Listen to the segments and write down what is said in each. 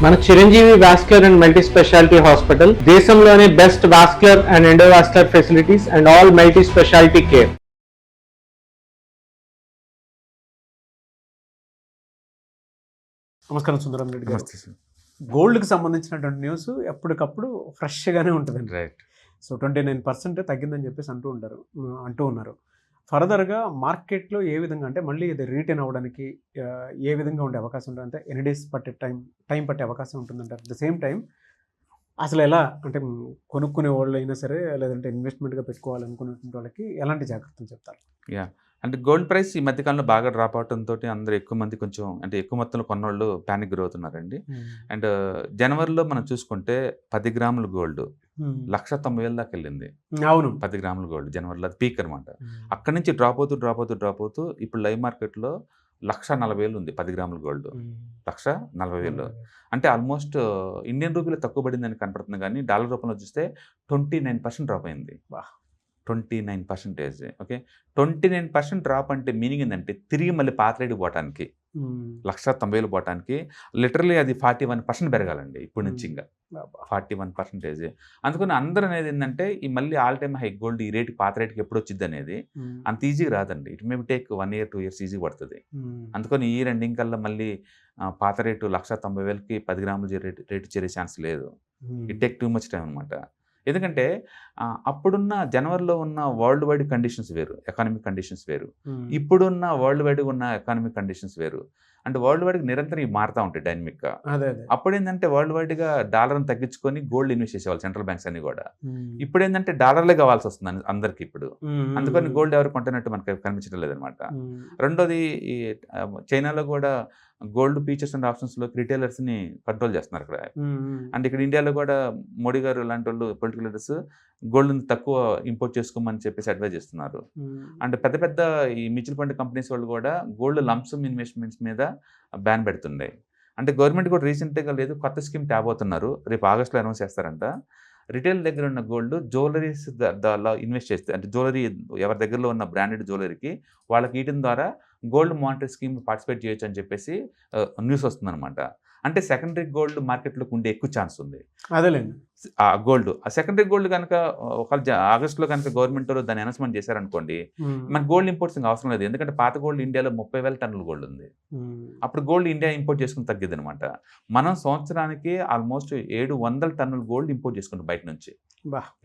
మన Chiranjeevi vascular and multi speciality hospital దేశంలోనే best vascular and endovascular facilities and all multi speciality care. నమస్కారం సుందరం రెడ్డి గారు. గోల్డ్కి సంబంధించినటువంటి న్యూస్ ఎప్పటికప్పుడు ఫ్రెష్గానే ఉంటుందండి. రైట్. సో 29% తగ్గిందని చెప్పేసి అంటూ ఉన్నారు. ఫర్దర్గా మార్కెట్లో ఏ విధంగా అంటే మళ్ళీ ఇది రీటైన్ అవ్వడానికి ఏ విధంగా ఉండే అవకాశం ఉంటుంది, అంటే ఎన్ని డేస్ పట్టే టైం పట్టే అవకాశం ఉంటుందంటే అట్ ద సేమ్ టైం అసలు ఎలా అంటే కొనుక్కునే వాళ్ళు అయినా సరే లేదంటే ఇన్వెస్ట్మెంట్గా పెట్టుకోవాలనుకునేటువంటి వాళ్ళకి ఎలాంటి జాగ్రత్తలు చెప్తారు? అంటే గోల్డ్ ప్రైస్ ఈ మధ్యకాలంలో బాగా డ్రాప్ అవడంతో అందరూ ఎక్కువ మంది కొంచెం అంటే ఎక్కువ మొత్తంలో కొన్నోళ్ళు ప్యానిక్ గురవుతున్నారండి. అండ్ జనవరిలో మనం చూసుకుంటే 10 గ్రాముల గోల్డ్ 1,90,000 దాకా వెళ్ళింది. అవును, 10 గ్రాముల గోల్డ్ జనవరిలో అది పీక్ అనమాట. అక్కడి నుంచి డ్రాప్ అవుతూ ఇప్పుడు లైవ్ మార్కెట్లో 1,40,000 ఉంది 10 గ్రాముల గోల్డ్. 1,40,000 అంటే ఆల్మోస్ట్ ఇండియన్ రూపీలో తక్కువ పడిందని కనపడుతుంది, కానీ డాలర్ రూపంలో చూస్తే 29% డ్రాప్ అయింది. 29%. ఓకే, 29% డ్రాప్ అంటే మీనింగ్ ఏంటంటే తిరిగి మళ్ళీ పాత రేటు పోవటానికి 1,90,000 పోవటానికి లిటరలీ అది 41% పెరగాలండి ఇప్పుడు నుంచి. ఇంకా 41%. అందుకని అందరూ అనేది ఏంటంటే ఈ మళ్ళీ ఆల్ టైమ్ హై గోల్డ్ ఈ రేటు పాత రేటుకి ఎప్పుడు వచ్చింది అనేది అంత ఈజీగా రాదండి. It may take 1 year 2 years easy పడుతుంది. అందుకని ఈ ఎండింగ్ కల్లా మళ్ళీ పాత రేటు 1,90,000కి 10 గ్రాముల రేటు చేరే ఛాన్స్ లేదు. It take too much time అనమాట. ఎందుకంటే అప్పుడున్న జనవరిలో ఉన్న వరల్డ్ వైడ్ కండిషన్స్ వేరు, ఎకానమిక్ కండిషన్స్ వేరు. ఇప్పుడున్న వరల్డ్ వైడ్ ఉన్న ఎకానమిక్ కండిషన్స్ వేరు. అంటే వరల్డ్ వైడ్గా నిరంతరం ఇవి మారుతూ ఉంటాయి డైనమిక్గా. అప్పుడు ఏంటంటే వరల్డ్ వైడ్గా డాలర్ని తగ్గించుకొని గోల్డ్ ఇన్వెస్ట్ చేసేవాళ్ళు సెంట్రల్ బ్యాంక్స్ అన్ని కూడా. ఇప్పుడు ఏంటంటే డాలర్లే కావాల్సి వస్తుంది అందరికి ఇప్పుడు. అందుకని గోల్డ్ ఎవరు కొంటున్నట్టు మనకు కనిపించడం లేదనమాట. రెండోది ఈ చైనాలో కూడా గోల్డ్ ఫీచర్స్ అండ్ ఆప్షన్స్లో రిటైలర్స్ని కంట్రోల్ చేస్తున్నారు అక్కడ. అండ్ ఇక్కడ ఇండియాలో కూడా మోడీ గారు లాంటి వాళ్ళు పొలిటికల్ లీడర్స్ గోల్డ్ని తక్కువ ఇంపోర్ట్ చేసుకోమని చెప్పేసి అడ్వైజ్ చేస్తున్నారు. అండ్ పెద్ద పెద్ద ఈ మ్యూచువల్ ఫండ్ కంపెనీస్ వాళ్ళు కూడా గోల్డ్ లంప్సమ్ ఇన్వెస్ట్మెంట్స్ మీద బ్యాన్ పెడుతున్నాయి. అంటే గవర్నమెంట్ కూడా రీసెంట్గా లేదు కొత్త స్కీమ్ తేబోతున్నారు, రేపు ఆగస్టులో అనౌన్స్ చేస్తారంట. రిటైల్ దగ్గర ఉన్న గోల్డ్ జ్యువెలరీస్ దానిలో ఇన్వెస్ట్ చేస్తే, అంటే జ్యువెలరీ ఎవరి దగ్గరలో ఉన్న బ్రాండెడ్ జ్యువెలరీకి వాళ్ళకి ఇయటం ద్వారా గోల్డ్ మానిటరీ స్కీమ్ పార్టిసిపేట్ చేయొచ్చు అని చెప్పేసి న్యూస్ వస్తుందన్నమాట. అంటే సెకండరీ గోల్డ్ మార్కెట్లోకి ఉండే ఎక్కువ ఛాన్స్ ఉంది. అదేలేండి ఆ గోల్డ్, ఆ సెకండరీ గోల్డ్ కనుక ఒకవేళ ఆగస్టులో కనుక గవర్నమెంట్ దాన్ని అనౌన్స్మెంట్ చేశారనుకోండి, మన గోల్డ్ ఇంపోర్ట్స్ ఇంకా అవసరం లేదు. ఎందుకంటే పాత గోల్డ్ ఇండియాలో 30,000 టన్నుల గోల్డ్ ఉంది. అప్పుడు గోల్డ్ ఇండియా ఇంపోర్ట్ చేసుకుని తగ్గిద్ది అనమాట. మనం సంవత్సరానికి ఆల్మోస్ట్ 700 టన్నుల గోల్డ్ ఇంపోర్ట్ చేసుకుంటాం బయట నుంచి.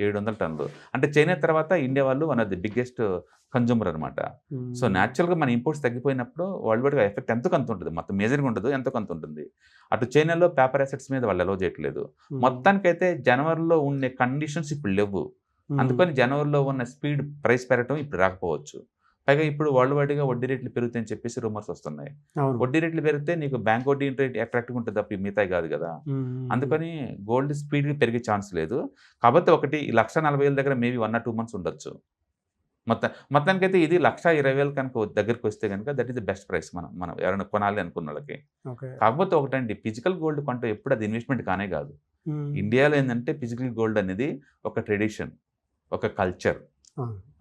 700 టన్నులు అంటే చైనా తర్వాత ఇండియా వాళ్ళు one of the biggest consumer అనమాట. సో న్యాచురల్గా మన ఇంపోర్ట్స్ తగ్గిపోయినప్పుడు వరల్డ్ వైడ్గా ఎఫెక్ట్ ఎంతో కొంత ఉంటుంది, మొత్తం మేజర్గా ఉండదు, ఎంతో కొంత ఉంటుంది. అటు చైనాలో పేపర్ అసెట్స్ మీద వాళ్ళు అలౌ చేయట్లేదు. మొత్తానికైతే జనవరిలో ఉండే కండిషన్స్ ఇప్పుడు లేవు. అందుకని జనవరిలో ఉన్న స్పీడ్ ప్రైస్ పెరగటం ఇప్పుడు రాకపోవచ్చు. పైగా ఇప్పుడు వరల్డ్ వైడ్గా వడ్డీ రేట్లు పెరుగుతాయని చెప్పేసి రూమర్స్ వస్తున్నాయి. వడ్డీ రేట్లు పెరిగితే నీకు బ్యాంక్ వడ్డీ రేట్ అట్రాక్టివ్గా ఉంటుంది తప్ప మిగతాయి కాదు కదా. అందుకని గోల్డ్ స్పీడ్గా పెరిగే ఛాన్స్ లేదు. కాబట్టి ఒకటి 1,40,000 దగ్గర మేబీ 1 or 2 months ఉండొచ్చు. మొత్తానికైతే ఇది 1,20,000 కనుక దగ్గరికి వస్తే కనుక that is the best price మనం ఎవరైనా కొనాలి అనుకున్న వాళ్ళకి. కాకపోతే ఒకటండి, ఫిజికల్ గోల్డ్ కొంటే ఎప్పుడు అది ఇన్వెస్ట్మెంట్ కానే కాదు. ఇండియాలో ఏంటంటే ఫిజికల్ గోల్డ్ అనేది ఒక ట్రెడిషన్, ఒక కల్చర్,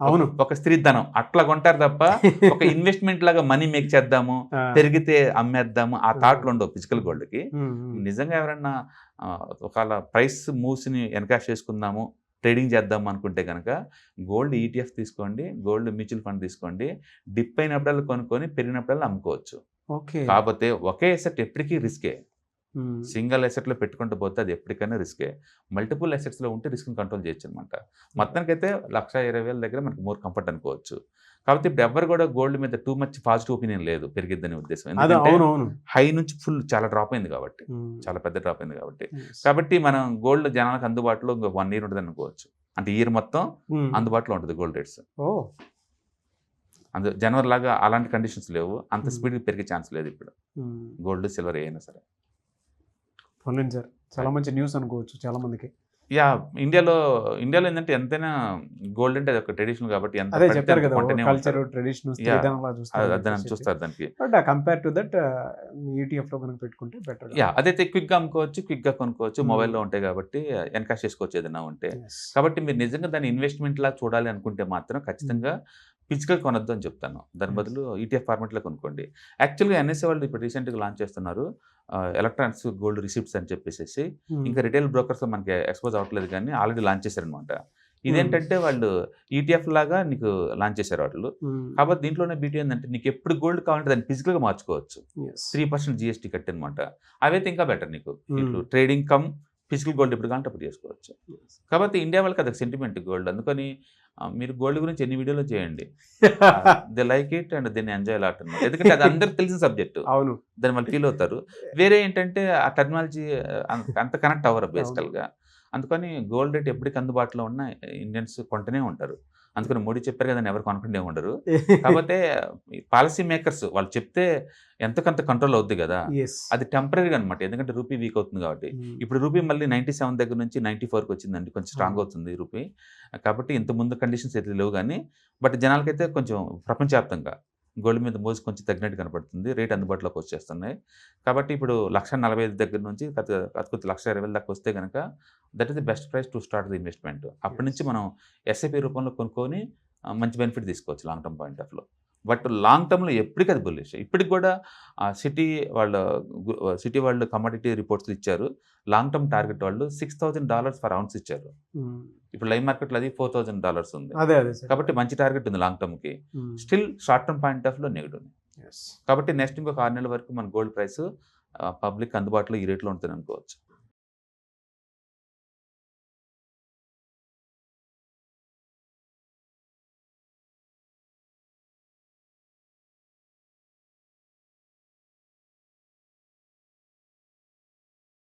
అవును, ఒక స్త్రీధనం అట్లా కొంటారు తప్ప ఒక ఇన్వెస్ట్మెంట్ లాగా మనీ మేక్ చేద్దాము, పెరిగితే అమ్మేద్దాము ఆ థాట్లు ఉండవు ఫిజికల్ గోల్డ్కి. నిజంగా ఎవరన్నా ఒకవేళ ప్రైస్ మూవ్స్ని ఎన్కాష్ చేసుకుందాము, ట్రేడింగ్ చేద్దాం అనుకుంటే కనుక గోల్డ్ ETF తీసుకోండి, గోల్డ్ మ్యూచువల్ ఫండ్ తీసుకోండి. డిప్ అయినప్పుడల్లా కొనుక్కొని పెరిగినప్పుడల్లా అమ్ముకోవచ్చు. కాకపోతే ఒకే ఎసెట్ ఎప్పటికీ రిస్కే. సింగిల్ ఎసెట్లో పెట్టుకుంటూ పోతే అది ఎప్పటికైనా రిస్కే. మల్టిపుల్ ఎసెట్స్లో ఉంటే రిస్క్ని కంట్రోల్ చేయొచ్చు అనమాట. మొత్తానికైతే 1,20,000 దగ్గర మనకి మోర్ కంఫర్ట్ అనుకోవచ్చు. కాబట్టి ఇప్పుడు ఎవరు కూడా గోల్డ్ మీద టూ మచ్ పాజిటివ్ ఒపీనియన్ లేదు పెరిగిద్దని ఉద్దేశం. ఎందుకంటే హై నుంచి ఫుల్ చాలా డ్రాప్ అయింది కాబట్టి, చాలా పెద్ద డ్రాప్ అయింది కాబట్టి. కాబట్టి మనం గోల్డ్ జనాలకు అందుబాటులో 1 year ఉంటుంది అనుకోవచ్చు. అంటే ఇయర్ మొత్తం అందుబాటులో ఉంటుంది గోల్డ్ రేట్స్. జనవరి లాగా అలాంటి కండిషన్స్ లేవు, అంత స్పీడ్గా పెరిగే ఛాన్స్ లేదు ఇప్పుడు గోల్డ్ సిల్వర్ అయినా సరే. సార్ చాలా మంచి న్యూస్ అనుకోవచ్చు చాలా మందికి. ఇండియాలో ఏంటంటే ఎంతైనా గోల్డ్ అంటే అది ఒక ట్రెడిషనల్ కాబట్టి చూస్తారు దానికి. కంపేర్ టు దట్ ETF లో కనుక పెట్టుకుంటే బెటర్. అదైతే క్విక్గా అమ్ముకోవచ్చు, క్విక్గా కొనుక్కోవచ్చు, మొబైల్లో ఉంటాయి కాబట్టి ఎన్కాష్ చేసుకోవచ్చు ఏదైనా ఉంటే. కాబట్టి మీరు నిజంగా దాన్ని ఇన్వెస్ట్మెంట్ లా చూడాలి అనుకుంటే మాత్రం ఖచ్చితంగా ఫిజికల్ కొనొద్దు అని చెప్తాను. దాని బదులు ETF ఫార్మెట్లో కొనుక్కోండి. యాక్చువల్గా NSE వాళ్ళు ఇప్పుడు రీసెంట్గా లాంచ్ చేస్తున్నారు ఎలక్ట్రానిక్స్ గోల్డ్ రిసిప్ట్స్ అని చెప్పేసి ఇంకా రిటైల్ బ్రోకర్స్ మనకి ఎక్స్పోజ్ అవ్వట్లేదు కానీ ఆల్రెడీ లాంచ్ చేశారనమాట. ఇదేంటంటే వాళ్ళు ETF లాగా నీకు లాంచ్ చేశారు వాళ్ళు. కాబట్టి దీంట్లోనే బ్యూటీ ఏంటంటే నీకు ఎప్పుడు గోల్డ్ కావాలంటే దాన్ని ఫిజికల్గా మార్చుకోవచ్చు. 3% GST కట్టి అనమాట. అవైతే ఇంకా బెటర్ నీకు. ఇట్లు ట్రేడింగ్ కమ్ ఫిజికల్ గోల్డ్ ఎప్పుడు కావాలంటే అప్పుడు చేసుకోవచ్చు. కాబట్టి ఇండియా వాళ్ళకి అదొక సెంటిమెంట్ గోల్డ్. అందుకని మీరు గోల్డ్ గురించి ఎన్ని వీడియోలు చేయండి, దే లైక్ ఇట్ అండ్ దీన్ని ఎంజాయ్ లాట్ అనమాట. ఎందుకంటే అది అందరికి తెలిసిన సబ్జెక్టు, అవును, దాన్ని వాళ్ళు ఫీల్ అవుతారు. వేరే ఏంటంటే ఆ టెక్నాలజీ అంత కనెక్ట్ అవ్వరు బేసికల్గా. అందుకని గోల్డ్ రేట్ ఎప్పటికి అందుబాటులో ఉన్న ఇండియన్స్ కొంటూనే ఉంటారు. అందుకని మోడీ చెప్పారు కదా ఎవరు కొనుక్కుంటే ఉండరు. కాకపోతే పాలసీ మేకర్స్ వాళ్ళు చెప్తే ఎంతకంత కంట్రోల్ అవుద్ది కదా, అది టెంపరీగా అనమాట. ఎందుకంటే రూపీ వీక్ అవుతుంది కాబట్టి. ఇప్పుడు రూపీ మళ్ళీ 97 దగ్గర నుంచి 94కి వచ్చిందండి, కొంచెం స్ట్రాంగ్ అవుతుంది రూపీ. కాబట్టి ఇంత ముందు కండిషన్స్ అయితే లేవు కానీ, బట్ జనాలకైతే కొంచెం ప్రపంచవ్యాప్తంగా గోల్డ్ మీద మోజు కొంచెం తగ్గినట్టు కనపడుతుంది. రేట్ అందుబాటులోకి వచ్చేస్తున్నాయి. కాబట్టి ఇప్పుడు 1,45,000 దగ్గర నుంచి కత్తి 1,20,000 దాకా వస్తే కనుక that is the best price to start the investment. అప్పటి నుంచి మనం SIP రూపంలో కొనుక్కొని మంచి బెనిఫిట్ తీసుకోవచ్చు లాంగ్ టర్మ్ పాయింట్ ఆఫ్లో. బట్ లాంగ్ టర్మ్లో ఎప్పటికీ అది బుల్లిష్. ఇప్పటికి కూడా సిటీ వాళ్ళు కమోడిటీ రిపోర్ట్స్ ఇచ్చారు. లాంగ్ టర్మ్ టార్గెట్ వాళ్ళు $6,000 ఫర్ ounce ఇచ్చారు. ఇప్పుడు లైవ్ మార్కెట్లో అది $4,000 ఉంది. కాబట్టి మంచి టార్గెట్ ఉంది లాంగ్ టర్మ్కి. Still short term point of లో నెగిటివ్. కాబట్టి నెక్స్ట్ ఇంకొక 6 నెలల వరకు మన గోల్డ్ ప్రైస్ పబ్లిక్ అందుబాటులో ఈ రేట్లో ఉంటుంది అనుకోవచ్చు.